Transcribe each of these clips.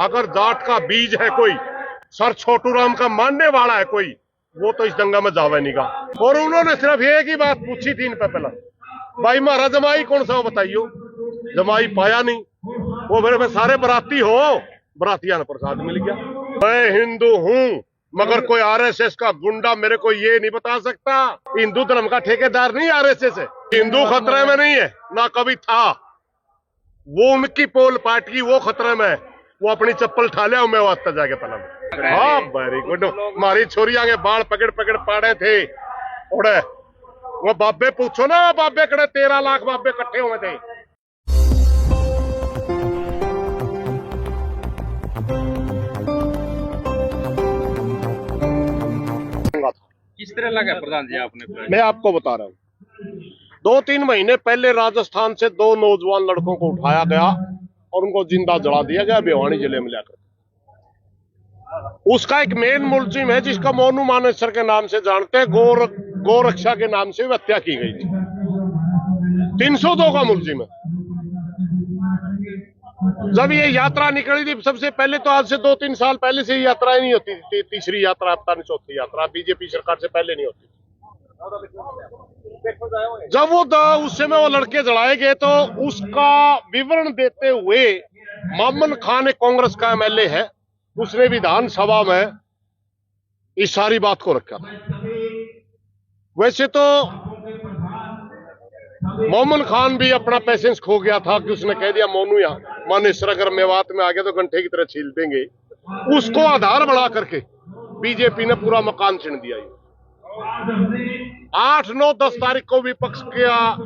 अगर जाट का बीज है कोई, सर छोटू राम का मानने वाला है कोई, वो तो इस दंगा में जावे नहीं गा। और उन्होंने सिर्फ एक ही बात पूछी थी इन पे पहला, भाई मारा जमाई कौन सा हो बताइयो। जमाई पाया नहीं, वो मेरे में सारे बराती हो, बरातिया ने प्रसाद मिल गया। मैं हिंदू हूँ मगर कोई आरएसएस का गुंडा मेरे को ये नहीं बता सकता। हिंदू धर्म का ठेकेदार नहीं आरएसएस है। हिंदू खतरे में नहीं है, ना कभी था। वो उनकी पोल पार्टी वो खतरे में है। वो अपनी चप्पल ठा लिया, मैं वास्ता जाके पलम। हाँ वेरी गुड। हमारी छोरी आगे बाल पकड़ पकड़ पाड़े थे उड़े। वो बाबे पूछो ना, बाबे कड़े 13 लाख बाबे इकट्ठे हुए थे। किस तरह लगा प्रधान जी आपने? मैं आपको बता रहा हूँ, 2-3 महीने पहले राजस्थान से 2 नौजवान लड़कों को उठाया गया और उनको जिंदा जला दिया गया भिवानी जिले में लेकर। उसका एक मेन मुलजिम है जिसका मोनू मानेसर के नाम से जानते हैं, गोरक्षा के नाम से हत्या की गई थी। 302 का मुलजिम है। जब ये यात्रा निकली थी सबसे पहले, तो आज से 2-3 साल पहले से यात्रा ही नहीं होती थी। तीसरी यात्रा, पता नहीं चौथी यात्रा, बीजेपी सरकार से पहले नहीं होती थी। जब वो उस समय वो लड़के जलाए गए तो उसका विवरण देते हुए मोमन खान एक कांग्रेस का एमएलए है, उसने विधानसभा में इस सारी बात को रखा था। वैसे तो मोमन खान भी अपना पेशेंस खो गया था कि उसने कह दिया मोनू या मानेसर अगर मेवात में आ गया तो घंटे की तरह छील देंगे। उसको आधार बढ़ा करके बीजेपी ने पूरा मकान छीन दिया। 8, 9, 10 तारीख को विपक्ष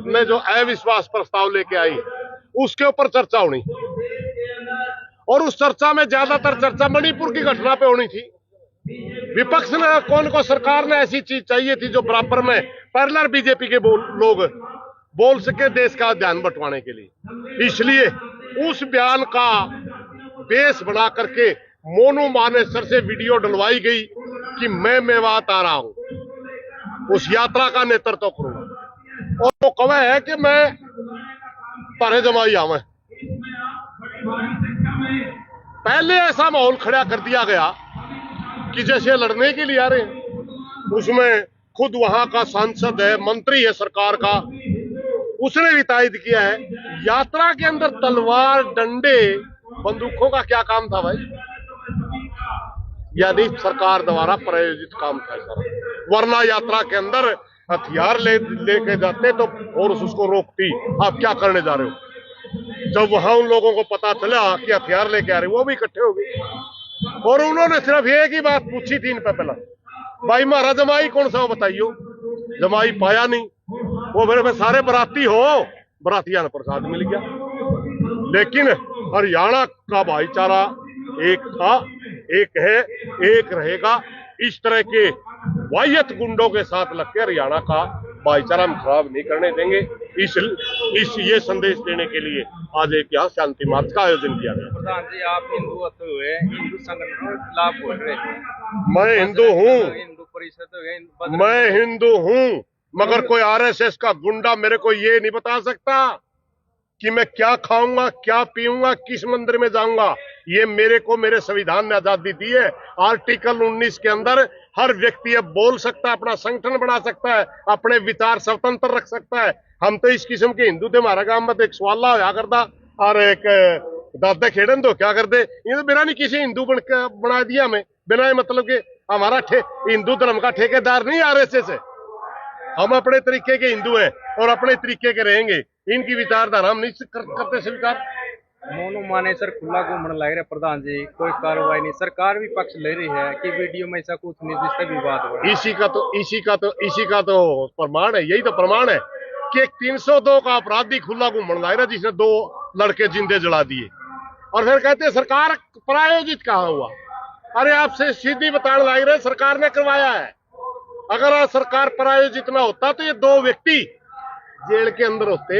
ने जो अविश्वास प्रस्ताव लेके आई उसके ऊपर चर्चा होनी, और उस चर्चा में ज्यादातर चर्चा मणिपुर की घटना पे होनी थी। विपक्ष ने कौन को सरकार ने ऐसी चीज चाहिए थी जो बराबर में पैरेलल बीजेपी के लोग बोल सके देश का ध्यान बंटवाने के लिए। इसलिए उस बयान का बेस बना करके मोनू मानेसर से वीडियो डलवाई गई कि मैं मेवात आ रहा हूं, उस यात्रा का नेतृत्व करूंगा, और वो कहे है कि मैं तारे जमाई आवे। पहले ऐसा माहौल खड़ा कर दिया गया कि जैसे लड़ने के लिए आ रहे हैं। उसमें खुद वहां का सांसद है, मंत्री है सरकार का, उसने भी तायद किया है। यात्रा के अंदर तलवार, डंडे, बंदूकों का क्या काम था भाई? यानी सरकार द्वारा प्रायोजित काम था सर, वरना यात्रा के अंदर हथियार लेके जाते तो और उसको रोकती। आप क्या करने जा रहे हो? जब वहां उन लोगों को पता चला कि हथियार लेके आ रहे, वो भी इकट्ठे हो गए। और उन्होंने सिर्फ एक ही बात पूछी थी इन पे पहला, भाई मारा जमाई कौन सा हो बताइयो। जमाई पाया नहीं, वो मेरे में सारे बराती हो, बरातिया ने प्रसाद मिल गया। लेकिन हरियाणा का भाईचारा एक था, एक है, एक रहेगा। इस तरह के वाहियत गुंडों के साथ लगकर हरियाणा का भाईचारा हम खराब नहीं करने देंगे। ये संदेश देने के लिए आज एक यहाँ शांति मार्च का आयोजन किया गया। प्रधान जी आप हिंदुत्व हुए, हिंदू संगठनों के खिलाफ बोल रहे थे। मैं हिंदू हूँ, हिंदू परिषद, मैं हिंदू हूँ मगर कोई आरएसएस का गुंडा मेरे को ये नहीं बता सकता कि मैं क्या खाऊंगा, क्या पीऊंगा, किस मंदिर में जाऊंगा। ये मेरे को मेरे संविधान ने आजादी दी है। आर्टिकल 19 के अंदर हर व्यक्ति अब बोल सकता है, अपना संगठन बना सकता है, अपने विचार स्वतंत्र रख सकता है। हम तो इस किस्म के हिंदू थे। हमारा गांव में एक सवाला होया करता और एक दादा खेड़न तो क्या कर दे, ये तो बिना नहीं किसी हिंदू बना दिया हमें, बिना मतलब के हमारा हिंदू धर्म का ठेकेदार नहीं आरएसएस है। हम अपने तरीके के हिंदू हैं और अपने तरीके के रहेंगे। इनकी विचारधारा हम नहीं करते स्वीकार। मोनू मानेसर खुला घूमने लग रहे प्रधान जी, कोई कार्रवाई नहीं, सरकार भी पक्ष ले रही है कि वीडियो में ऐसा कुछ नहीं जिससे विवाद हो। इसी का तो प्रमाण है, यही तो प्रमाण है कि 302 का अपराधी खुला घूमने लग रहा है जिसने 2 लड़के जिंदे जला दिए, और फिर कहते हैं सरकार प्रायोजित कहाँ हुआ। अरे आपसे सीधी बताने लग रहे, सरकार ने करवाया है। अगर आज सरकार प्रायोजित ना होता तो ये 2 व्यक्ति जेल के अंदर होते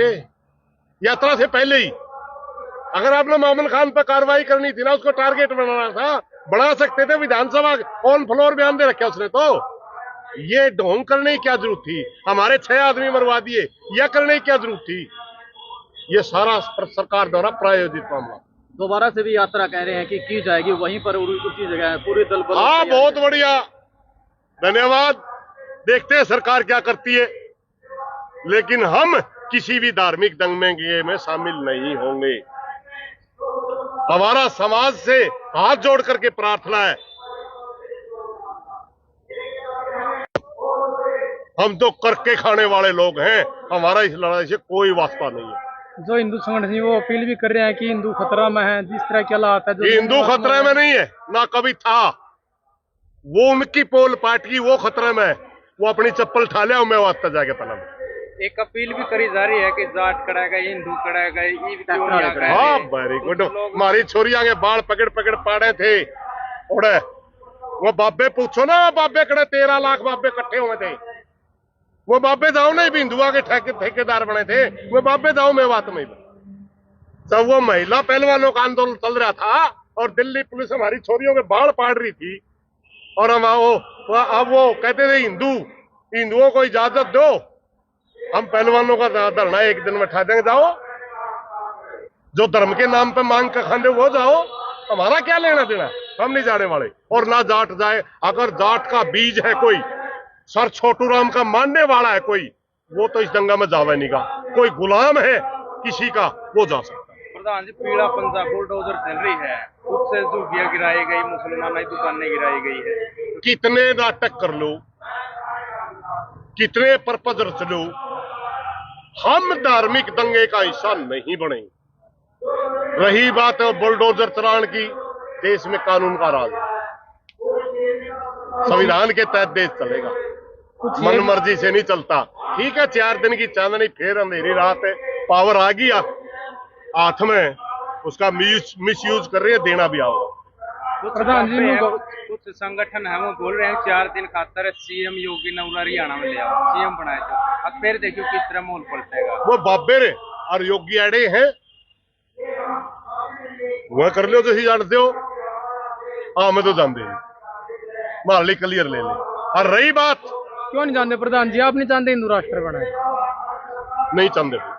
यात्रा से पहले ही। अगर आपने मोमन खान पर कार्रवाई करनी थी ना, उसको टारगेट बनाना था, बना सकते थे। विधानसभा ऑन फ्लोर बयान दे रखा उसने, तो ये ढोंग करने की क्या जरूरत थी? हमारे 6 आदमी मरवा दिए, यह करने की क्या जरूरत थी? ये सारा सरकार द्वारा प्रायोजित मामला। दोबारा से भी यात्रा कह रहे हैं कि की जाएगी वहीं पर उसी जगह है पूरे दल बल। हाँ, बहुत बढ़िया, धन्यवाद। देखते हैं सरकार क्या करती है, लेकिन हम किसी भी धार्मिक दंगे में शामिल नहीं होंगे। हमारा समाज से हाथ जोड़ करके प्रार्थना है, हम तो करके खाने वाले लोग हैं, हमारा इस लड़ाई से कोई वास्ता नहीं है। जो हिंदू संगठन है वो अपील भी कर रहे हैं कि हिंदू खतरा में है, जिस तरह के हालात है हिंदू खतरे में नहीं है, ना कभी था। वो उनकी पोल पार्टी, वो खतरे में है। वो अपनी चप्पल उठा लिया, मैं वास्ता जाके पना। एक अपील भी करी जा रही है कि जाट कड़ेगा, हिंदू कड़ेगा, ये क्यों नहीं आ गए? हाँ, वेरी गुड। हमारी छोरिया के बाल पकड़ पकड़ पाड़े थे उड़े। वो बाबे पूछो ना, बाबे कड़े 13 लाख बाबे इकट्ठे हुए थे। वो बाबे जाओ नहीं, हिंदुआ के ठेकेदार बने थे। वो बाबे जाओ, मैं बात में सब वो महिला पहलवानों का आंदोलन चल रहा था और दिल्ली पुलिस हमारी छोरियों के बाल पाड़ रही थी। और हम अब वो कहते थे हिंदुओं को इजाजत दो, हम पहलवानों का धरना एक दिन में उठा देंगे। जाओ, जो धर्म के नाम पे मांग कर खाने वो जाओ, हमारा क्या लेना देना, हम नहीं जाने वाले। और ना जाट जाए, अगर जाट का बीज है कोई, सर छोटू राम का मानने वाला है कोई, वो तो इस दंगा में जावे नहीं का। कोई गुलाम है किसी का, वो जा सकता है। प्रधान जी, पीड़ा पंजाब बुलडोजर चल रही है, खुद से झुग्गियां गिराई गई, मुसलमानों की दुकानें गिराई गई है। कितने नाटक कर लो, कितने पर्पज रच लो, हम धार्मिक दंगे का हिस्सा नहीं बने। रही बात है बुलडोजर चलान की, देश में कानून का राज है, संविधान के तहत देश चलेगा, मन मर्जी से नहीं चलता। ठीक है, 4 दिन की चांदनी, फिर अंधेरी रात है, पावर आ गया हाथ में, उसका मिस यूज कर रही है, देना भी आओ। प्रधान जी, कुछ संगठन है वो बोल रहे हैं 4 दिन खातर सीएम योगी नवला हरियाणा में ले आओ, सीएम बनाए तो अब फिर देखियो किस तरह माहौल पलटेगा। वो बाबे रे और योगी अड़े हैं, वह कर लो जो जानते हो। हाँ, मैं तो जानते हैं, मारली क्लियर ले ले। और रही बात, क्यों नहीं जानते प्रधान जी, आप नहीं जानते हिंदू राष्ट्र बनाए? नहीं चाहते।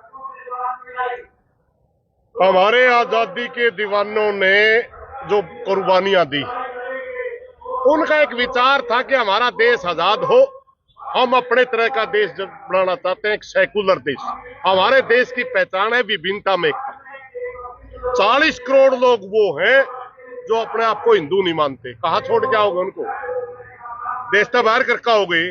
हमारे आजादी के दीवानों ने जो कुर्बानियां दी, उनका एक विचार था कि हमारा देश आजाद हो, हम अपने तरह का देश बनाना चाहते हैं, एक सेकुलर देश। हमारे देश की पहचान है विभिन्नता में एकता। 40 करोड़ लोग वो हैं जो अपने आप को हिंदू नहीं मानते। कहां छोड़ के आओगे उनको? देश तो बाहर कर आओगे।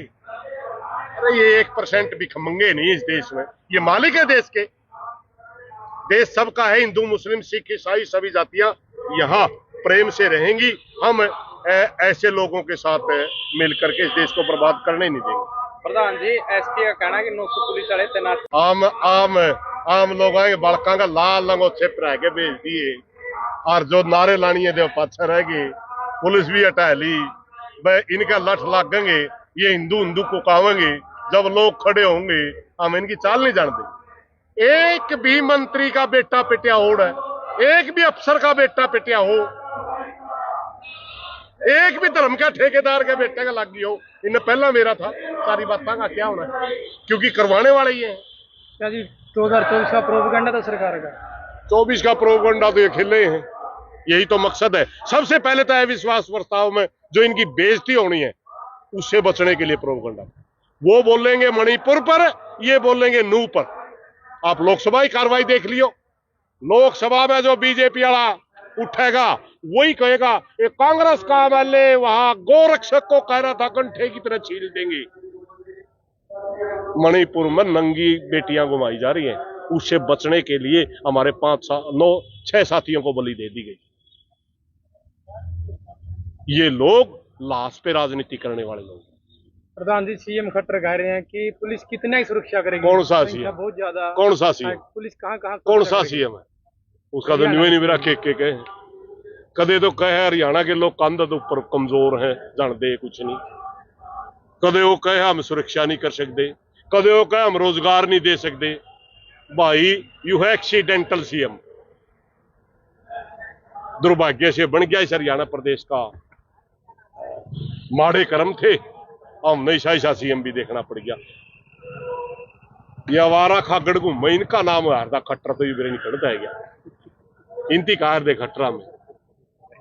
अरे ये 1% भी खमंगे नहीं इस देश में, ये मालिक है देश के। देश सबका है, हिंदू मुस्लिम सिख ईसाई सभी जातियां यहाँ प्रेम से रहेंगी। हम ऐसे लोगों के साथ मिलकर के इस देश को बर्बाद करने नहीं देंगे। प्रधान जी, एसपी का कहना है कि 900 पुलिस वाले तैनात। आम लोग आएंगे, बड़का का लाल लंगो छिप रह के भेज दिए, और जो नारे लानी है जो पाछे रह गए, पुलिस भी हटा ली। इनका लठ लागेंगे, ये हिंदू हिंदू को कहेंगे। जब लोग खड़े होंगे, हम इनकी चाल नहीं जानते। एक भी मंत्री का बेटा पिटिया हो रहा है, एक भी अफसर का बेटा पिटिया हो, एक भी धर्म का ठेकेदार के बेटे का लग गया हो। इन्हें पहला मेरा था, सारी बातों का क्या होना है, क्योंकि करवाने वाले ही हैं। क्या जी 2024 का प्रोपेगेंडा था सरकार का? 24 का प्रोपेगेंडा तो ये खेले हैं, यही तो मकसद है। सबसे पहले तो अविश्वास प्रस्ताव में जो इनकी बेइज्जती होनी है, उससे बचने के लिए प्रोपेगेंडा। वो बोलेंगे मणिपुर पर, ये बोलेंगे नू पर। आप लोकसभा की कार्रवाई देख लियो, लोकसभा में जो बीजेपी वाला उठेगा वही कहेगा एक कांग्रेस का एमएलए वहां गोरक्षक को कह रहा था कंठे की तरह छील देंगे। मणिपुर में नंगी बेटियां घुमाई जा रही हैं, उससे बचने के लिए हमारे 6 साथियों को बलि दे दी गई। ये लोग लाश पे राजनीति करने वाले लोग। प्रधान जी, सीएम खट्टर कह रहे हैं कि पुलिस कितना ही सुरक्षा करेगी? कौन सा सीएम? बहुत ज्यादा। कौन सा सीएम? पुलिस कहाँ कौन सा सीएम है? उसका तो न्यू नहीं मेरा के कहे। कदे तो कहे हरियाणा के लोग कंध के ऊपर कमजोर हैं, जानते कुछ नहीं। कदे वो कहे हम सुरक्षा नहीं कर सकते, कदे वो कहे हम रोजगार नहीं दे सकते। भाई यू है एक्सीडेंटल सीएम, दुर्भाग्य से बन गया इस हरियाणा प्रदेश का। माड़े कर्म थे, हमने ऐसा सीएम भी देखना पड़ गया। ये आवारा खागड़ घूम, इनका नाम हारदा खट्टर तो ये नहीं खड़ता है गया। इंतकार दे खटरा में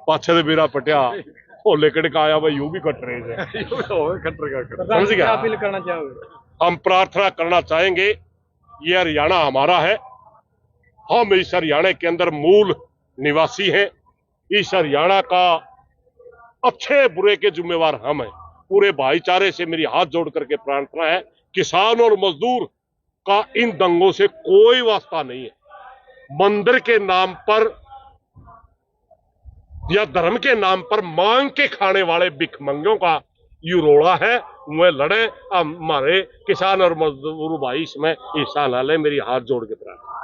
पाछे दे बेरा पटिया होले कड़का आया भाई यू भी कट रहे हैं समझ क्या गया। अपील करना चाहोगे? हम प्रार्थना करना चाहेंगे, ये हरियाणा हमारा है, हम इस हरियाणा के अंदर मूल निवासी हैं, इस हरियाणा का अच्छे बुरे के जिम्मेवार हम हैं। पूरे भाईचारे से मेरी हाथ जोड़ करके प्रार्थना है, किसान और मजदूर का इन दंगों से कोई वास्ता नहीं है। मंदिर के नाम पर या धर्म के नाम पर मांग के खाने वाले भिखमंगियों का यू रोड़ा है, वे लड़े, हमारे किसान और मजदूर भाई इसमें हिस्सा ला ले, मेरी हाथ जोड़ के प्रार्थना।